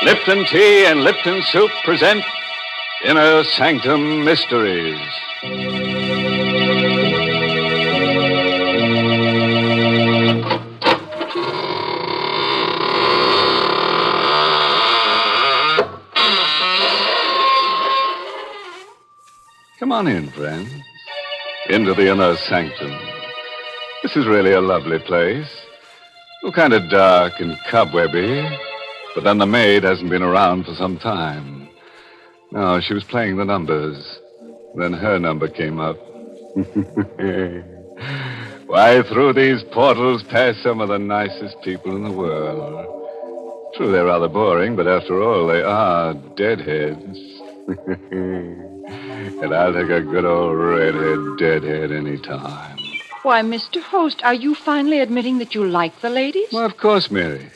Lipton Tea and Lipton Soup present Inner Sanctum Mysteries. Come on in, friends. Into the Inner Sanctum. This is really a lovely place. Oh, kind of dark and cobwebby. But then the maid hasn't been around for some time. No, she was playing the numbers. Then her number came up. Why, through these portals pass some of the nicest people in the world. True, they're rather boring, but after all, they are deadheads. And I'll take a good old redhead deadhead any time. Why, Mr. Host, are you finally admitting that you like the ladies? Well, of course, Mary.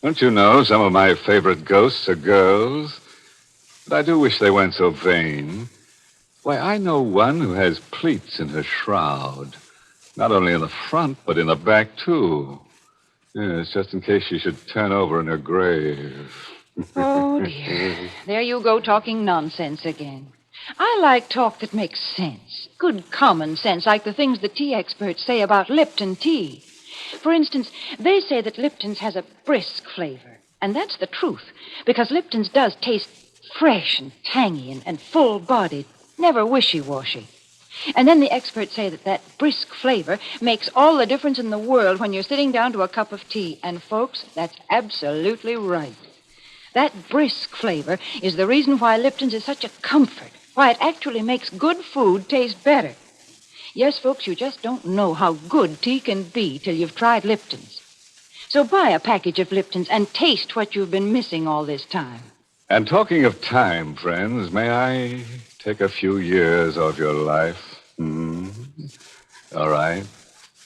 Don't you know some of my favorite ghosts are girls? But I do wish they weren't so vain. Why, I know one who has pleats in her shroud. Not only in the front, but in the back, too. Yes, just in case she should turn over in her grave. Oh, dear. There you go talking nonsense again. I like talk that makes sense. Good common sense, like the things the tea experts say about Lipton tea. For instance, they say that Lipton's has a brisk flavor. And that's the truth, because Lipton's does taste fresh and tangy and full-bodied, never wishy-washy. And then the experts say that brisk flavor makes all the difference in the world when you're sitting down to a cup of tea. And, folks, that's absolutely right. That brisk flavor is the reason why Lipton's is such a comfort, why it actually makes good food taste better. Yes, folks, you just don't know how good tea can be till you've tried Lipton's. So buy a package of Lipton's and taste what you've been missing all this time. And talking of time, friends, may I take a few years off your life? All right.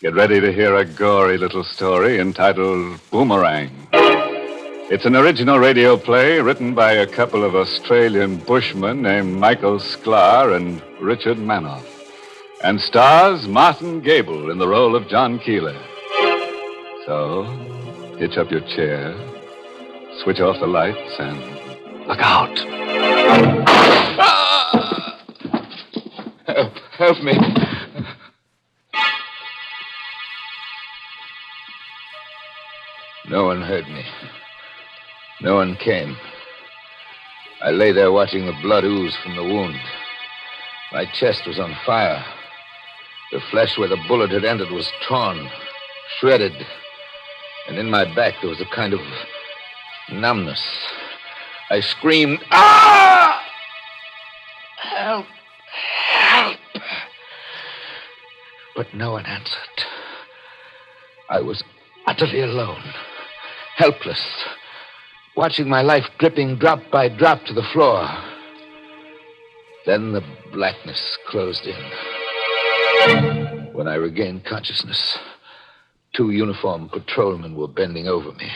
Get ready to hear a gory little story entitled Boomerang. It's an original radio play written by a couple of Australian bushmen named Michael Sklar and Richard Manoff, and stars Martin Gable in the role of John Keeler. So, hitch up your chair, switch off the lights, and look out. Help me. No one heard me. No one came. I lay there watching the blood ooze from the wound. My chest was on fire. The flesh where the bullet had entered was torn, shredded. And in my back there was a kind of numbness. I screamed, "Ah! Help! Help!" But no one answered. I was utterly alone, helpless, watching my life dripping drop by drop to the floor. Then the blackness closed in. When I regained consciousness, 2 uniformed patrolmen were bending over me,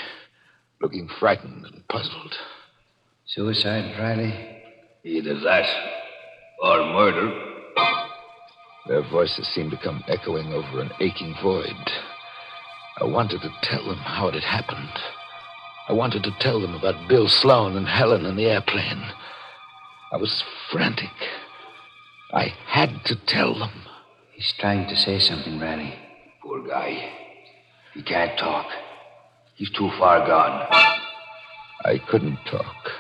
looking frightened and puzzled. Suicide, Riley? Either that or murder. Their voices seemed to come echoing over an aching void. I wanted to tell them how it had happened. I wanted to tell them about Bill Sloan and Helen and the airplane. I was frantic. I had to tell them. He's trying to say something, Riley. Poor guy. He can't talk. He's too far gone. I couldn't talk.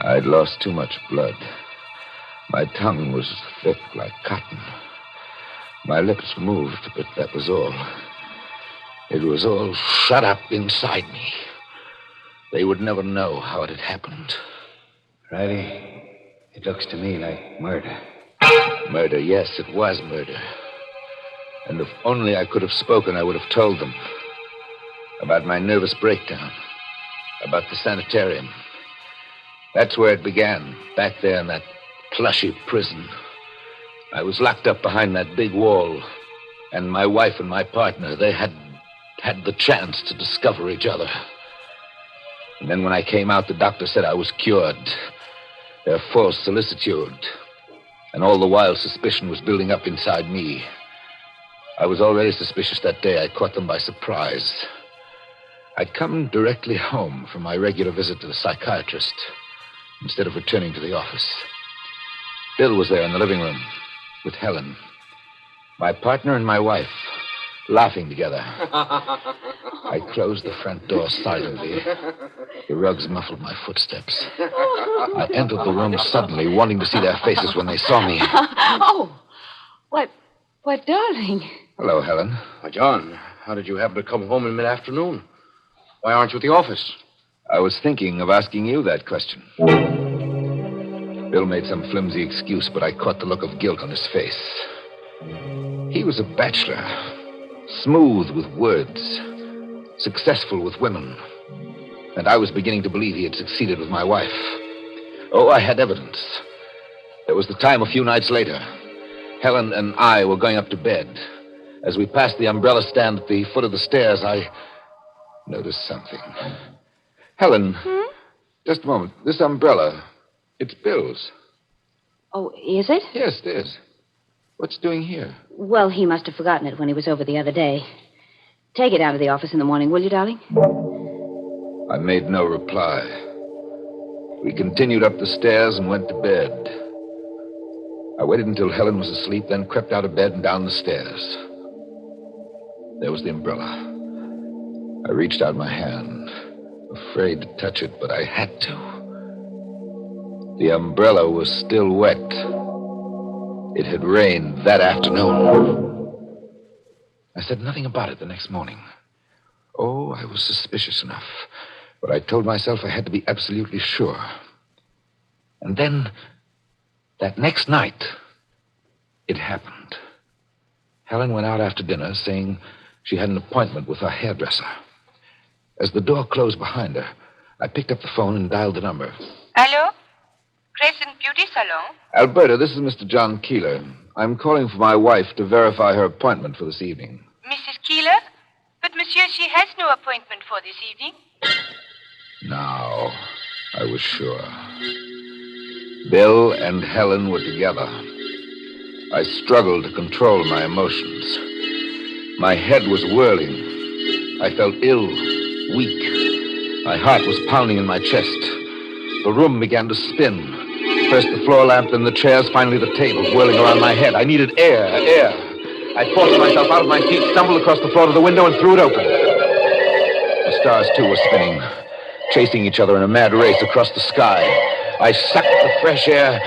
I'd lost too much blood. My tongue was thick like cotton. My lips moved, but that was all. It was all shut up inside me. They would never know how it had happened. Riley, it looks to me like murder. Murder, yes, it was murder. And if only I could have spoken, I would have told them. About my nervous breakdown. About the sanitarium. That's where it began, back there in that plushy prison. I was locked up behind that big wall. And my wife and my partner, they had the chance to discover each other. And then when I came out, the doctor said I was cured. Their false solicitude. And all the while, suspicion was building up inside me. I was already suspicious that day. I caught them by surprise. I'd come directly home from my regular visit to the psychiatrist instead of returning to the office. Bill was there in the living room with Helen, my partner and my wife, laughing together. I closed the front door silently. The rugs muffled my footsteps. I entered the room suddenly, wanting to see their faces when they saw me. Oh, what, darling? Hello, Helen. Why, John, how did you happen to come home in mid-afternoon? Why aren't you at the office? I was thinking of asking you that question. Bill made some flimsy excuse, but I caught the look of guilt on his face. He was a bachelor, smooth with words, successful with women. And I was beginning to believe he had succeeded with my wife. Oh, I had evidence. There was the time a few nights later. Helen and I were going up to bed. As we passed the umbrella stand at the foot of the stairs, I noticed something. Helen, just a moment. This umbrella, it's Bill's. Oh, is it? Yes, it is. What's it doing here? Well, he must have forgotten it when he was over the other day. Take it down to the office in the morning, will you, darling? I made no reply. We continued up the stairs and went to bed. I waited until Helen was asleep, then crept out of bed and down the stairs. There was the umbrella. I reached out my hand, afraid to touch it, but I had to. The umbrella was still wet. It had rained that afternoon. I said nothing about it the next morning. Oh, I was suspicious enough, but I told myself I had to be absolutely sure. And then, that next night, it happened. Helen went out after dinner, saying she had an appointment with her hairdresser. As the door closed behind her, I picked up the phone and dialed the number. Hello? Crescent Beauty Salon? Alberta, this is Mr. John Keeler. I'm calling for my wife to verify her appointment for this evening. Mrs. Keeler? But, monsieur, she has no appointment for this evening. Now, I was sure. Bill and Helen were together. I struggled to control my emotions. My head was whirling. I felt ill, weak. My heart was pounding in my chest. The room began to spin. First the floor lamp, then the chairs, finally the table, whirling around my head. I needed air. I forced myself out of my seat, stumbled across the floor to the window, and threw it open. The stars, too, were spinning, chasing each other in a mad race across the sky. I sucked the fresh air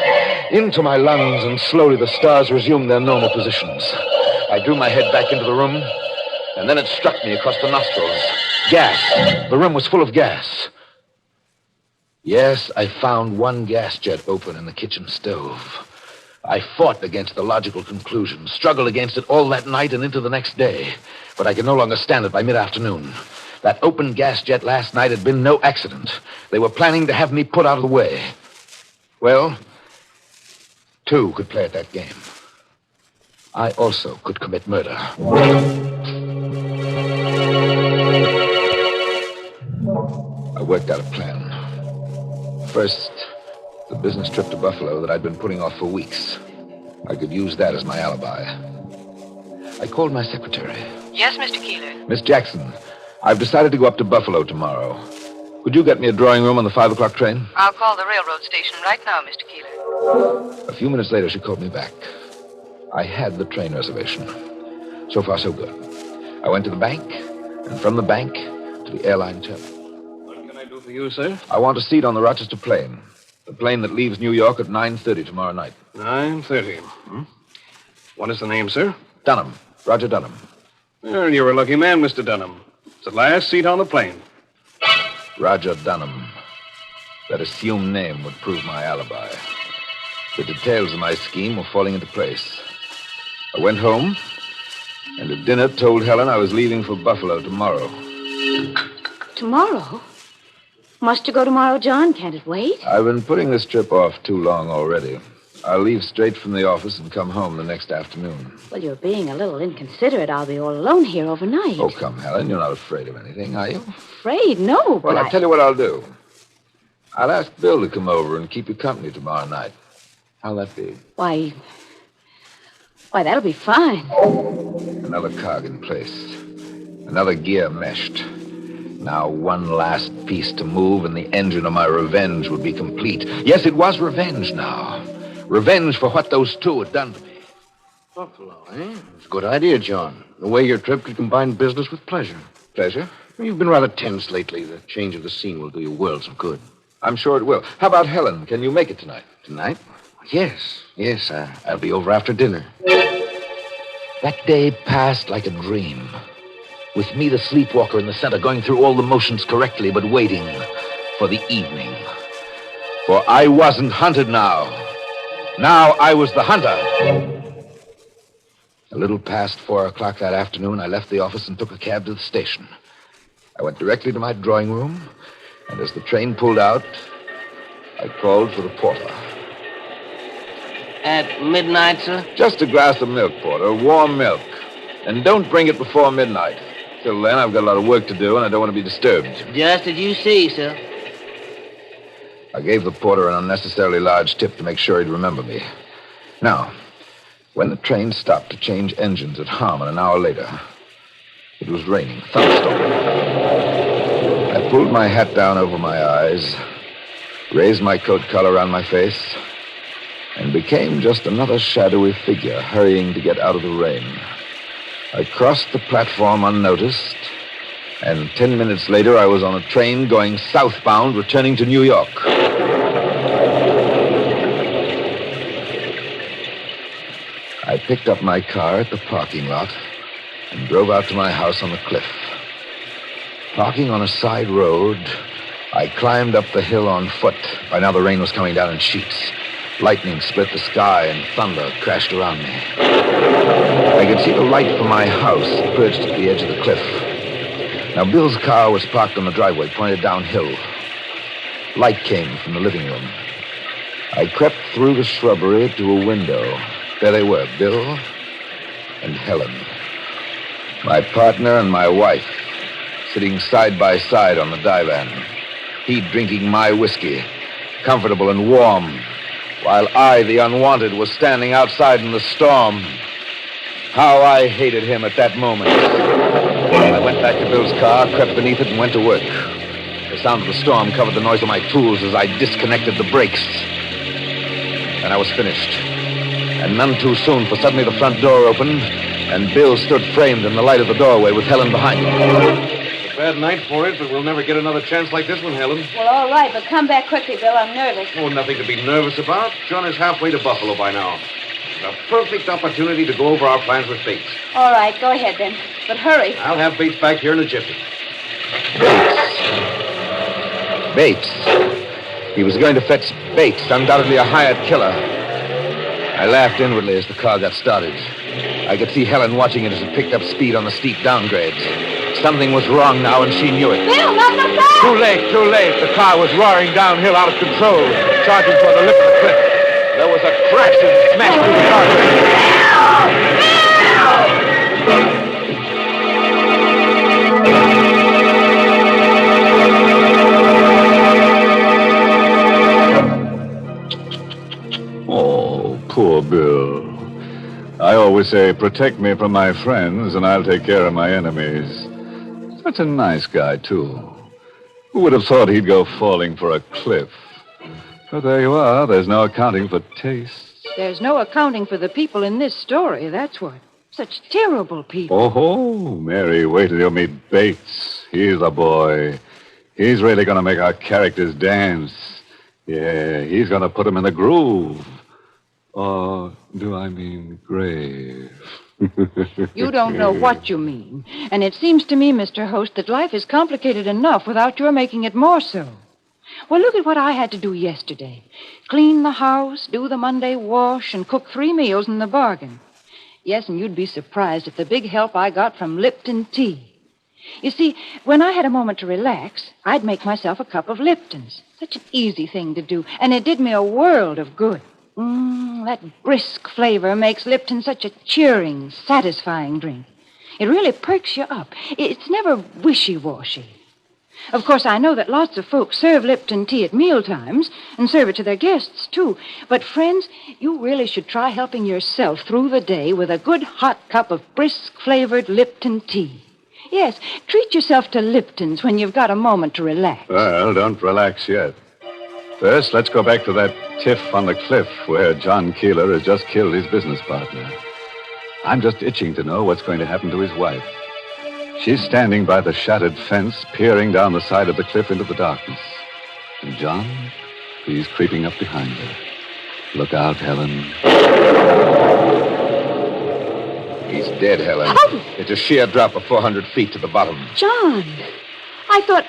into my lungs, and slowly the stars resumed their normal positions. I drew my head back into the room, and then it struck me across the nostrils. Gas. The room was full of gas. Yes, I found one gas jet open in the kitchen stove. I fought against the logical conclusion, struggled against it all that night and into the next day. But I could no longer stand it by mid-afternoon. That open gas jet last night had been no accident. They were planning to have me put out of the way. Well, two could play at that game. I also could commit murder. I worked out a plan. First, the business trip to Buffalo that I'd been putting off for weeks. I could use that as my alibi. I called my secretary. Yes, Mr. Keeler. Miss Jackson, I've decided to go up to Buffalo tomorrow. Could you get me a drawing room on the 5 o'clock train? I'll call the railroad station right now, Mr. Keeler. A few minutes later, she called me back. I had the train reservation. So far, so good. I went to the bank, and from the bank to the airline terminal. What can I do for you, sir? I want a seat on the Rochester plane. The plane that leaves New York at 9:30 tomorrow night. 9:30. What is the name, sir? Dunham. Roger Dunham. Well, you're a lucky man, Mr. Dunham. It's the last seat on the plane. Roger Dunham. That assumed name would prove my alibi. The details of my scheme were falling into place. I went home, and at dinner told Helen I was leaving for Buffalo tomorrow. Tomorrow? Must you go tomorrow, John? Can't it wait? I've been putting this trip off too long already. I'll leave straight from the office and come home the next afternoon. Well, you're being a little inconsiderate. I'll be all alone here overnight. Oh, come, Helen. You're not afraid of anything, are you? Afraid? No, but Well, I'll tell you what I'll do. I'll ask Bill to come over and keep you company tomorrow night. How'll that be? Why, that'll be fine. Another cog in place. Another gear meshed. Now one last piece to move, and the engine of my revenge would be complete. Yes, it was revenge now. Revenge for what those two had done to me. Buffalo, eh? It's a good idea, John. The way your trip could combine business with pleasure. Pleasure? You've been rather tense lately. The change of the scene will do you worlds of good. I'm sure it will. How about Helen? Can you make it tonight? Tonight? Yes. I'll be over after dinner. That day passed like a dream. With me, the sleepwalker in the center, going through all the motions correctly, but waiting for the evening. For I wasn't hunted now. Now I was the hunter. A little past 4 o'clock that afternoon, I left the office and took a cab to the station. I went directly to my drawing room, and as the train pulled out, I called for the porter. At midnight, sir? Just a glass of milk, porter, warm milk. And don't bring it before midnight. Till then, I've got a lot of work to do, and I don't want to be disturbed. Just as you see, sir. I gave the porter an unnecessarily large tip to make sure he'd remember me. Now, when the train stopped to change engines at Harmon an hour later, it was raining, thunderstorm. I pulled my hat down over my eyes, raised my coat collar around my face, and became just another shadowy figure hurrying to get out of the rain. I crossed the platform unnoticed, and 10 minutes later I was on a train going southbound, returning to New York. I picked up my car at the parking lot and drove out to my house on the cliff. Parking on a side road, I climbed up the hill on foot. By now the rain was coming down in sheets. Lightning split the sky and thunder crashed around me. I could see the light from my house perched at the edge of the cliff. Now, Bill's car was parked on the driveway, pointed downhill. Light came from the living room. I crept through the shrubbery to a window. There they were, Bill and Helen. My partner and my wife, sitting side by side on the divan. He drinking my whiskey, comfortable and warm, while I, the unwanted, was standing outside in the storm. How I hated him at that moment. I went back to Bill's car, crept beneath it, and went to work. The sound of the storm covered the noise of my tools as I disconnected the brakes. And I was finished. And none too soon, for suddenly the front door opened, and Bill stood framed in the light of the doorway with Helen behind him. It's a bad night for it, but we'll never get another chance like this one, Helen. Well, all right, but come back quickly, Bill. I'm nervous. Oh, nothing to be nervous about. John is halfway to Buffalo by now. A perfect opportunity to go over our plans with Bates. All right, go ahead then. But hurry. I'll have Bates back here in a jiffy. Bates. He was going to fetch Bates, undoubtedly a hired killer. I laughed inwardly as the car got started. I could see Helen watching it as it picked up speed on the steep downgrades. Something was wrong now, and she knew it. Bill, not so fast! Too late. The car was roaring downhill out of control, charging toward the lip of the cliff. There was a crash and it smashed through the guardrail. Oh, poor Bill. I always say, protect me from my friends, and I'll take care of my enemies. Such a nice guy, too. Who would have thought he'd go falling for a cliff? But there you are. There's no accounting for tastes. There's no accounting for the people in this story, that's what. Such terrible people. Oh, Mary, wait till you meet Bates. He's the boy. He's really going to make our characters dance. Yeah, he's going to put them in the groove. Or do I mean grave? You don't know what you mean. And it seems to me, Mr. Host, that life is complicated enough without your making it more so. Well, look at what I had to do yesterday. Clean the house, do the Monday wash, and cook 3 meals in the bargain. Yes, and you'd be surprised at the big help I got from Lipton tea. You see, when I had a moment to relax, I'd make myself a cup of Lipton's. Such an easy thing to do, and it did me a world of good. That brisk flavor makes Lipton such a cheering, satisfying drink. It really perks you up. It's never wishy-washy. Of course, I know that lots of folks serve Lipton tea at mealtimes and serve it to their guests, too. But, friends, you really should try helping yourself through the day with a good hot cup of brisk-flavored Lipton tea. Yes, treat yourself to Lipton's when you've got a moment to relax. Well, don't relax yet. First, let's go back to that tiff on the cliff where John Keeler has just killed his business partner. I'm just itching to know what's going to happen to his wife. She's standing by the shattered fence, peering down the side of the cliff into the darkness. And John, he's creeping up behind her. Look out, Helen. He's dead, Helen. Oh! It's a sheer drop of 400 feet to the bottom. John, I thought...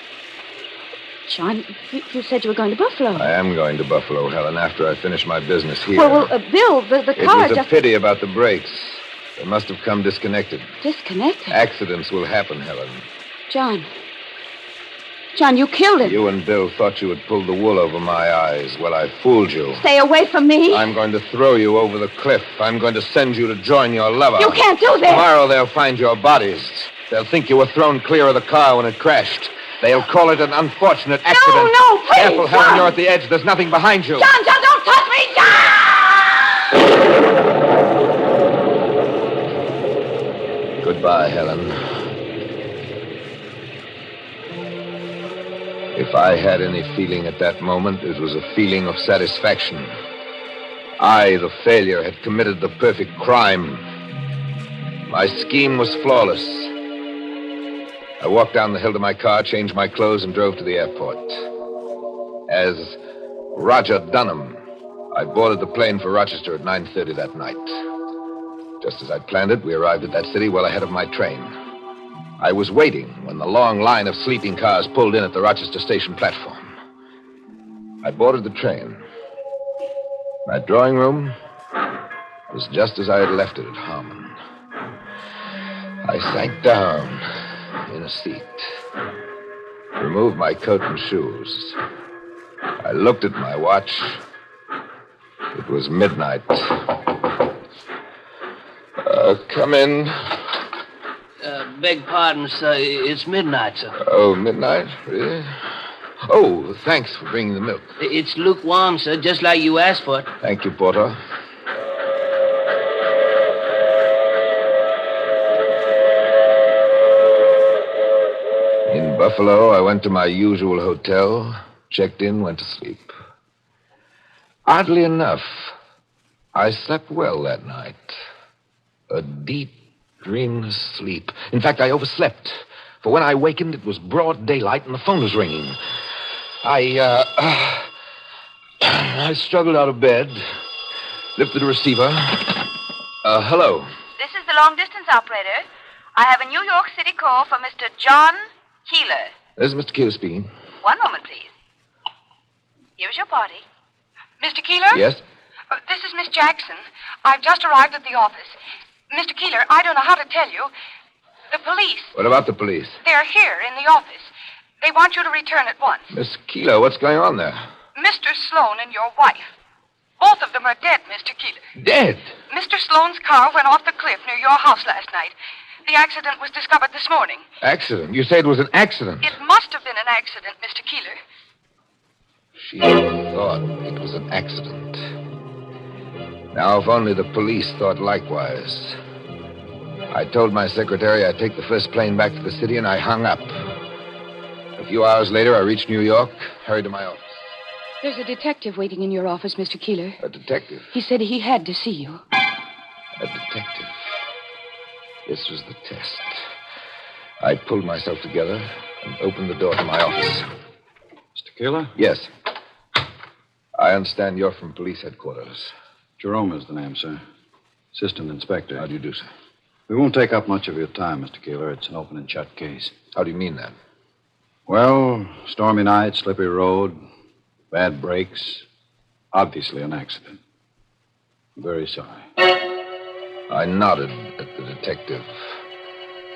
John, you said you were going to Buffalo. I am going to Buffalo, Helen, after I finish my business here. Well, Bill, the car It was just... a pity about the brakes. They must have come disconnected. Disconnected? Accidents will happen, Helen. John, you killed him. You and Bill thought you had pulled the wool over my eyes. Well, I fooled you. Stay away from me. I'm going to throw you over the cliff. I'm going to send you to join your lover. You can't do this. Tomorrow they'll find your bodies. They'll think you were thrown clear of the car when it crashed. They'll call it an unfortunate accident. No, please, Careful, John. Helen, you're at the edge. There's nothing behind you. John, don't touch me, John! Goodbye, Helen. If I had any feeling at that moment, it was a feeling of satisfaction. I, the failure, had committed the perfect crime. My scheme was flawless. I walked down the hill to my car, changed my clothes, and drove to the airport. As Roger Dunham, I boarded the plane for Rochester at 9:30 that night. Just as I'd planned it, we arrived at that city well ahead of my train. I was waiting when the long line of sleeping cars pulled in at the Rochester station platform. I boarded the train. My drawing room was just as I had left it at Harmon. I sank down in a seat, removed my coat and shoes. I looked at my watch. It was midnight. Come in. Beg pardon, sir. It's midnight, sir. Oh, midnight? Really? Oh, thanks for bringing the milk. It's lukewarm, sir, just like you asked for it. Thank you, Porter. In Buffalo, I went to my usual hotel, checked in, went to sleep. Oddly enough, I slept well that night. A deep, dreamless sleep. In fact, I overslept. For when I wakened, it was broad daylight and the phone was ringing. I struggled out of bed, lifted the receiver. Hello. This is the long-distance operator. I have a New York City call for Mr. John Keeler. This is Mr. Keeler speaking. One moment, please. Here's your party. Mr. Keeler? Yes? This is Miss Jackson. I've just arrived at the office. Mr. Keeler, I don't know how to tell you. The police. What about the police? They're here in the office. They want you to return at once. Miss Keeler, what's going on there? Mr. Sloan and your wife. Both of them are dead, Mr. Keeler. Dead? Mr. Sloan's car went off the cliff near your house last night. The accident was discovered this morning. Accident? You say it was an accident? It must have been an accident, Mr. Keeler. She thought it was an accident. Now, if only the police thought likewise. I told my secretary I'd take the first plane back to the city, and I hung up. A few hours later, I reached New York, hurried to my office. There's a detective waiting in your office, Mr. Keeler. A detective? He said he had to see you. A detective. This was the test. I pulled myself together and opened the door to my office. Mr. Keeler? Yes. I understand you're from police headquarters. Jerome is the name, sir. Assistant Inspector. How do you do, sir? We won't take up much of your time, Mr. Keeler. It's an open and shut case. How do you mean that? Well, stormy night, slippery road, bad brakes. Obviously an accident. I'm very sorry. I nodded at the detective,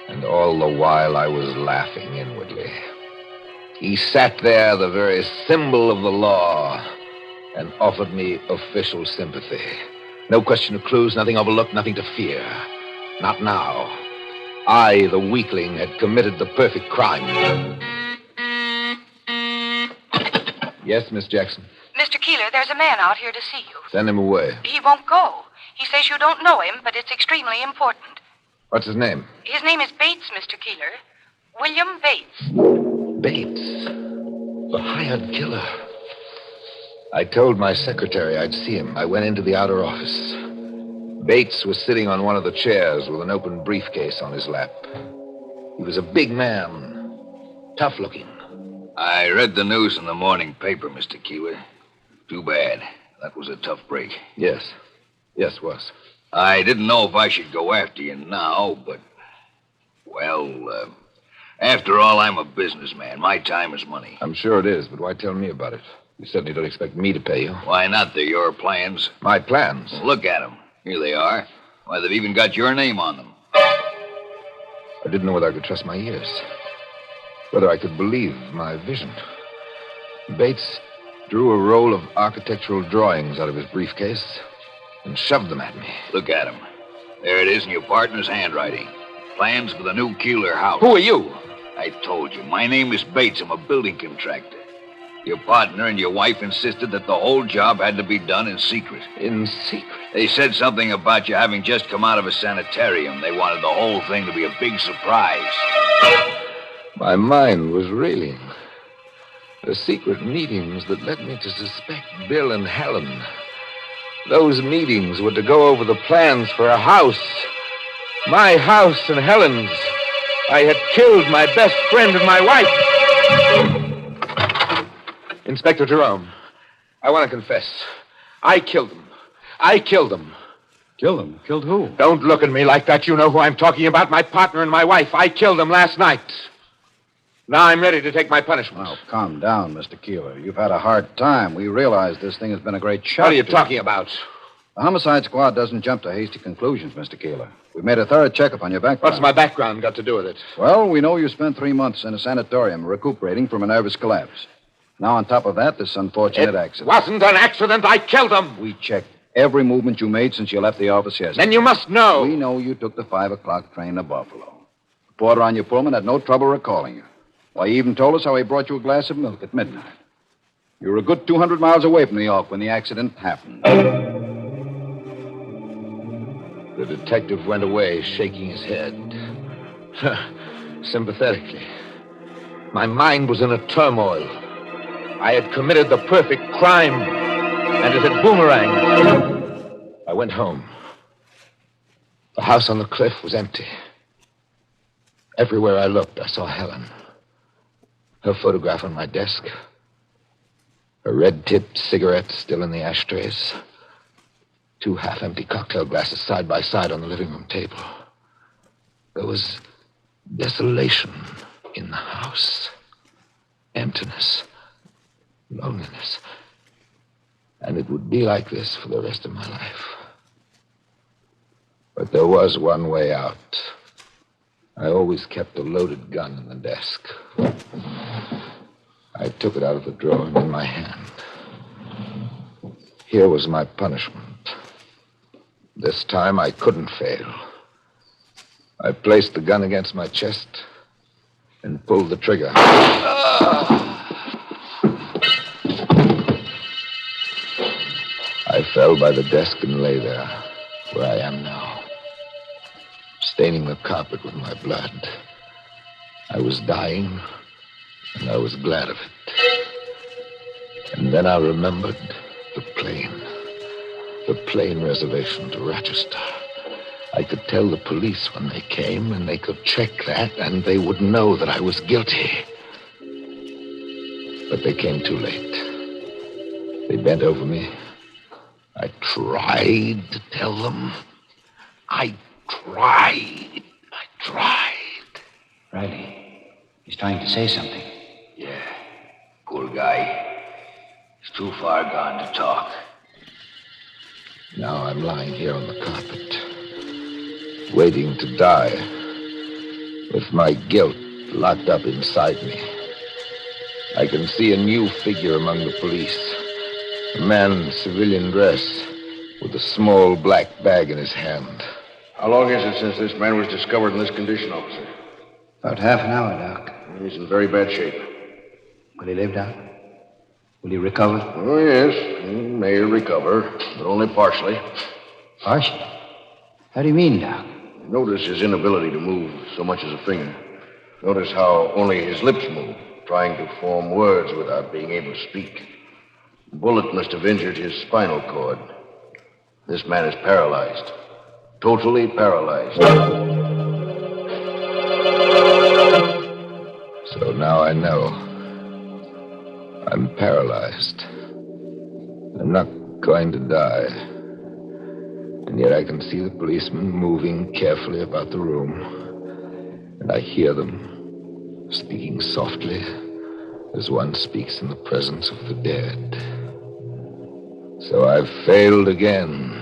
and all the while I was laughing inwardly. He sat there, the very symbol of the law, and offered me official sympathy. No question of clues, nothing overlooked, nothing to fear. Not now. I, the weakling, had committed the perfect crime. Yes, Miss Jackson. Mr. Keeler, there's a man out here to see you. Send him away. He won't go. He says you don't know him, but it's extremely important. What's his name? His name is Bates, Mr. Keeler. William Bates. Bates. The hired killer. I told my secretary I'd see him. I went into the outer office. Bates was sitting on one of the chairs with an open briefcase on his lap. He was a big man, tough looking. I read the news in the morning paper, Mr. Keeler. Too bad. That was a tough break. Yes. Yes, was. I didn't know if I should go after you now, but... Well, after all, I'm a businessman. My time is money. I'm sure it is, but why tell me about it? You certainly don't expect me to pay you. Why not? They're your plans. My plans? Well, look at them. Here they are. Why, they've even got your name on them. I didn't know whether I could trust my ears. Whether I could believe my vision. Bates drew a roll of architectural drawings out of his briefcase and shoved them at me. Look at them. There it is in your partner's handwriting. Plans for the new Keeler house. Who are you? I told you. My name is Bates. I'm a building contractor. Your partner and your wife insisted that the whole job had to be done in secret. In secret? They said something about you having just come out of a sanitarium. They wanted the whole thing to be a big surprise. My mind was reeling. The secret meetings that led me to suspect Bill and Helen. Those meetings were to go over the plans for a house. My house and Helen's. I had killed my best friend and my wife. Inspector Jerome, I want to confess. I killed them. I killed them. Killed them? Killed who? Don't look at me like that. You know who I'm talking about. My partner and my wife. I killed them last night. Now I'm ready to take my punishment. Now, calm down, Mr. Keeler. You've had a hard time. We realize this thing has been a great shock. What are you talking about? The homicide squad doesn't jump to hasty conclusions, Mr. Keeler. We've made a thorough checkup on your background. What's my background got to do with it? Well, we know you spent 3 months in a sanatorium recuperating from a nervous collapse. Now, on top of that, this unfortunate accident. It wasn't an accident. I killed them. We checked every movement you made since you left the office yesterday. Then you must know. We know you took the 5 o'clock train to Buffalo. The porter on your Pullman had no trouble recalling you. Why, he even told us how he brought you a glass of milk at midnight. You were a good 200 miles away from New York when the accident happened. The detective went away, shaking his head. Sympathetically. My mind was in a turmoil. I had committed the perfect crime, and it had boomeranged. I went home. The house on the cliff was empty. Everywhere I looked, I saw Helen. Her photograph on my desk. Her red-tipped cigarette still in the ashtrays. 2 half-empty cocktail glasses side by side on the living room table. There was desolation in the house. Emptiness. Loneliness. And it would be like this for the rest of my life. But there was one way out. I always kept a loaded gun in the desk. I took it out of the drawer and in my hand. Here was my punishment. This time I couldn't fail. I placed the gun against my chest and pulled the trigger. I fell by the desk and lay there, where I am now, staining the carpet with my blood. I was dying, and I was glad of it. And then I remembered the plane reservation to Rochester. I could tell the police when they came, and they could check that, and they would know that I was guilty. But they came too late. They bent over me. I tried to tell them. I tried. Riley, he's trying to say something. Yeah, poor guy. He's too far gone to talk. Now I'm lying here on the carpet, waiting to die, with my guilt locked up inside me. I can see a new figure among the police. A man in civilian dress with a small black bag in his hand. How long is it since this man was discovered in this condition, officer? About half an hour, Doc. He's in very bad shape. Will he live, Doc? Will he recover? Oh, yes. He may recover, but only partially. Partially? How do you mean, Doc? Notice his inability to move so much as a finger. Notice how only his lips move, trying to form words without being able to speak. The bullet must have injured his spinal cord. This man is paralyzed. Totally paralyzed. So now I know. I'm paralyzed. I'm not going to die. And yet I can see the policemen moving carefully about the room. And I hear them speaking softly as one speaks in the presence of the dead. So I've failed again.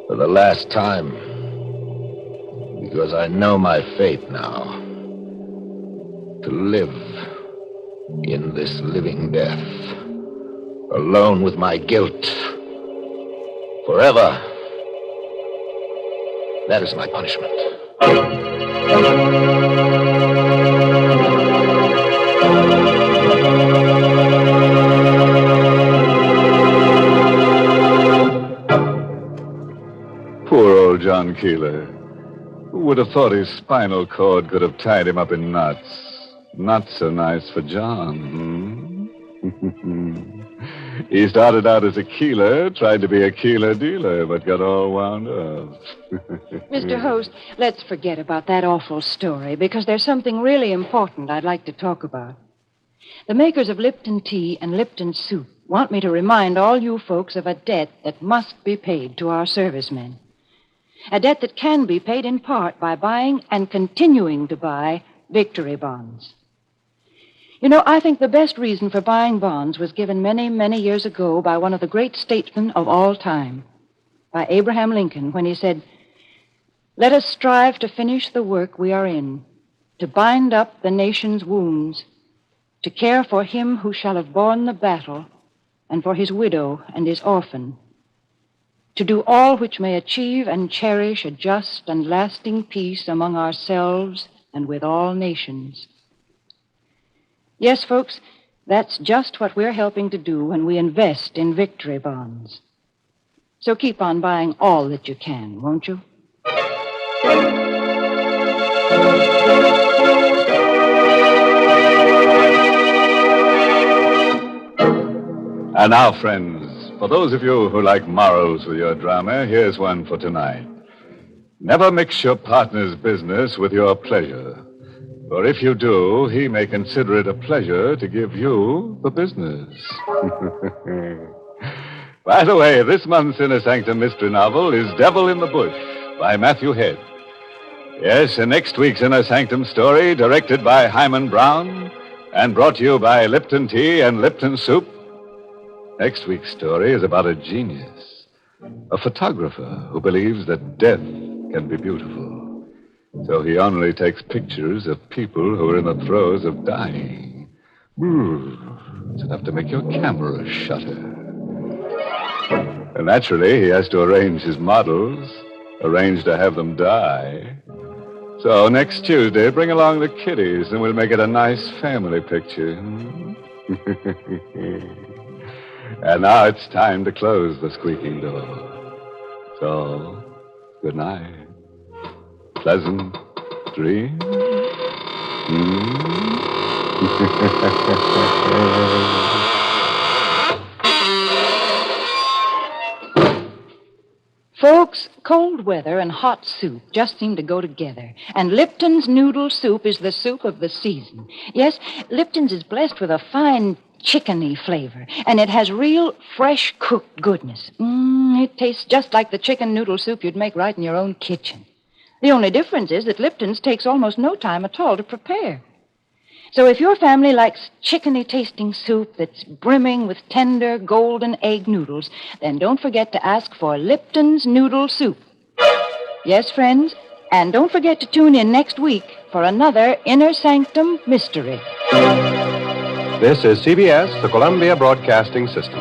For the last time. Because I know my fate now. To live in this living death. Alone with my guilt. Forever. That is my punishment. Poor old John Keeler. Who would have thought his spinal cord could have tied him up in knots? Not so nice for John, He started out as a Keeler, tried to be a Keeler dealer, but got all wound up. Mr. Host, let's forget about that awful story, because there's something really important I'd like to talk about. The makers of Lipton tea and Lipton soup want me to remind all you folks of a debt that must be paid to our servicemen. A debt that can be paid in part by buying and continuing to buy victory bonds. You know, I think the best reason for buying bonds was given many, many years ago by one of the great statesmen of all time, by Abraham Lincoln, when he said, "Let us strive to finish the work we are in, to bind up the nation's wounds, to care for him who shall have borne the battle, and for his widow and his orphan, to do all which may achieve and cherish a just and lasting peace among ourselves and with all nations." Yes, folks, that's just what we're helping to do when we invest in victory bonds. So keep on buying all that you can, won't you? And now, friends, for those of you who like morals with your drama, here's one for tonight. Never mix your partner's business with your pleasure. For if you do, he may consider it a pleasure to give you the business. By the way, this month's Inner Sanctum mystery novel is Devil in the Bush by Matthew Head. Yes, and next week's Inner Sanctum story, directed by Himan Brown and brought to you by Lipton Tea and Lipton Soup. Next week's story is about a genius, a photographer who believes that death can be beautiful. So he only takes pictures of people who are in the throes of dying. It's enough to make your camera shudder. And naturally, he has to arrange his models, arrange to have them die. So next Tuesday, bring along the kiddies, and we'll make it a nice family picture. And now it's time to close the squeaking door. So, good night. Pleasant dreams. Folks, cold weather and hot soup just seem to go together. And Lipton's noodle soup is the soup of the season. Yes, Lipton's is blessed with a fine chickeny flavor, and it has real fresh cooked goodness. It tastes just like the chicken noodle soup you'd make right in your own kitchen. The only difference is that Lipton's takes almost no time at all to prepare. So if your family likes chickeny-tasting soup that's brimming with tender golden egg noodles, then don't forget to ask for Lipton's Noodle Soup. Yes, friends, and don't forget to tune in next week for another Inner Sanctum mystery. This is CBS, the Columbia Broadcasting System.